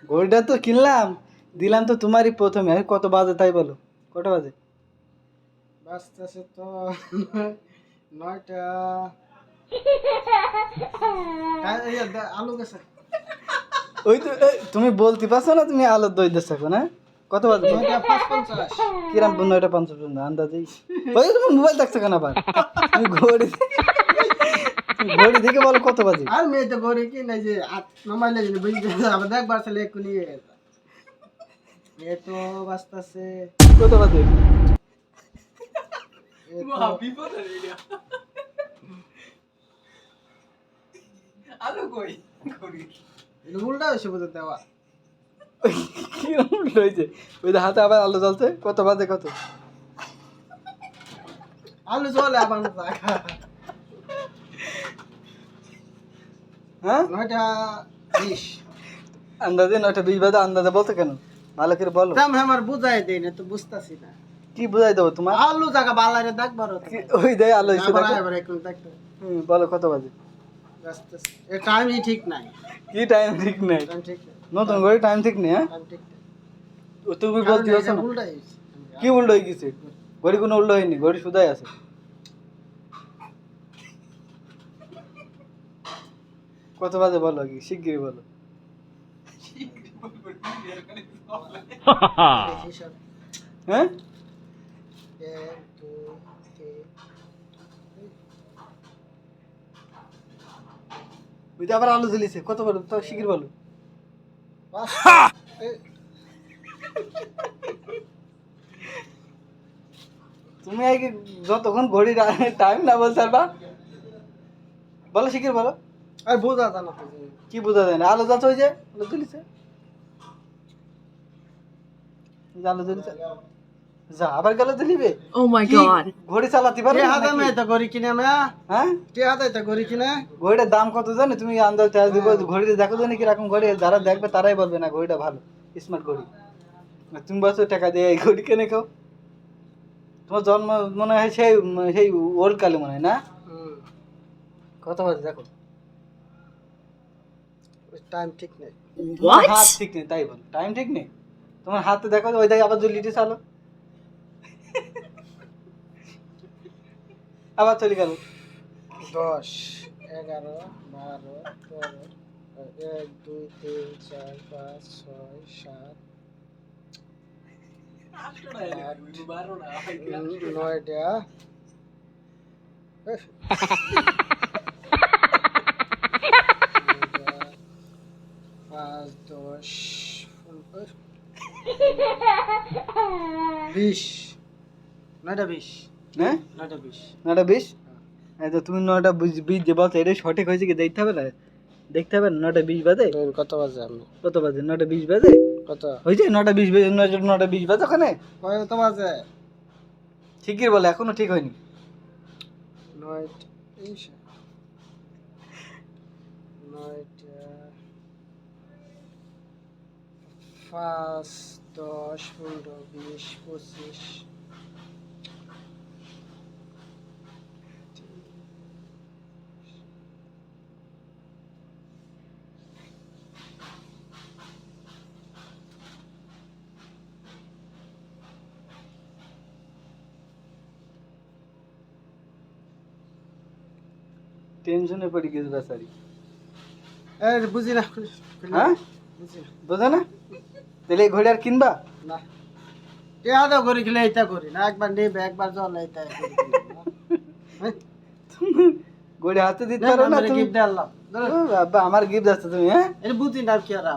ঘড়িটা তো কিনলাম, দিলাম তো তোমারই প্রথমে। আমি কত বাজে তাই বলো, কটা বাজে? বাজতেছে তো 9টা। আলু গেছে ওই তো তুমি বলতে পারছো না, তুমি আলোর দই দিচ্ছ এখন। হ্যাঁ, কত বাজে? 9:50। কিরাম 9:50 আন্দাজেই। ওই তুমি মোবাইল দেখছো কেন আবার? তুমি ঘড়ি দেখে বলো কত বাজে। আর মেয়ে তো ঘরে কি নাই যে নমাইলে যদি বুঝতে আবার দেখবার ছেলে এক্ষুনি এ তো বাজতেছে কত বাজে? উল্টা হয়েছে বোধ দেওয়া। কিরম উল্টো হয়েছে? ওই যে হাতে আবার আলো জ্বলছে। কত বাজে কত? আলু চলে আবার হ্যাঁ, 9:20। আন্দাজে 9:20 বাজে। আন্দাজে বলছো কেন? ভালো করে বলো। দাম আমার বুঝাই দেই না তো বুঝতাছি না। কি বুঝাই দেবো তোমার? আলু জায়গা বালারে দেখবার ওই দেয় আলো হয়েছে দেখো। এবার এখন দেখতে বলো কত বাজে? বাজতেছে এ টাইমই ঠিক নাই। কি টাইম ঠিক নেই? টাইম ঠিক নাই। নতুন ঘড়ি টাইম ঠিক নেই? হ্যাঁ, টাইম ঠিক নাই। তুমি বলতে পারছো না। উল্টা হয়েছে। কি উল্টো হয়ে গেছে? ঘড়ি কোনো উল্টো হয়নি, ঘড়ি সুদাই আছে। কত বাজে বলো, কি শিগগিরই বলো। হিসাব হ্যাঁ, 1 2 3 ওই তো আবার আলো জ্বলিছে। কত বলো তো, শিগগির বলো। 5 তুমি আগে যতক্ষণ ঘড়ি টাইম না বলতে পারবা, বলো শিগগির বলো। আর বোঝা জানা তো যে কি বোঝা যায় না? আলো যাচ্ছে, ওই যে আলো জ্বলিছে, ওই যে আলো জ্বলিছে। যা আবার গেল জ্বলিবে। Oh my কি god. ঘড়ি চালাতে পারবে কে না হাতে নাকি? মে তো করি কিনে মে হ্যাঁ, কে হাতে তো করি কিনে ঘড়িটার দাম কত জানো তুমি? আন্দাজ চার্জ দিব। ঘড়িতে দেখো জানি কিরকম ঘড়ি, যারা দেখবে তারাই বলবে না ঘড়িটা ভালো, স্মার্ট ঘড়ি। আর তুমি বলছো টাকা দিয়ে এই ঘড়ি কিনে খাও। তোমার জন্ম মনে হয় সেই সেই ওল্ড কালে মনে হয় না? কত বাজে দেখো। টাইম ঠিক নেই। তোমার হাত What? ঠিক নেই তাই বল, টাইম ঠিক নেই। তোমার হাতে দেখো, ওই দেখো আবার জ্বলিতে চালো, আবার চলে গেল। 10 11 12 13 1 2 3 4 5 6 7 9টা 5 10 20 9টা 20 হ্যাঁ, 9টা 20 9:20। এই তো তুমি 9:20 যে বলছো, এটাই সঠিক হয়েছে কি দেখতে হবে না? দেখতে হবে না 9:20 বাজে? কত বাজে আমি কত বাজে? 9:20 বাজে। কত হয়েছে 9:20 বাজে। 9:20 বাজে ওখানে। কত বাজে ঠিকই বলে, এখনো ঠিক হয়নি। 9 20 9টা 5 10 15 20 25 টেনশনে পড়ে গেছে বেচারি। এই বুঝি না হ্যাঁ, বুঝি না বোঝো না? তাহলে এই ঘড়ি আর কিনবা? না কে আদা করি খেলে এটা করি না একবার নেবে একবার জল এটা করি ঘড়ি হাতে দিতে পারো না তুমি? গিফট দিলাম ও বাবা, আমার গিফট আছে তুমি? হ্যাঁ, এটা বুঝি না কি আর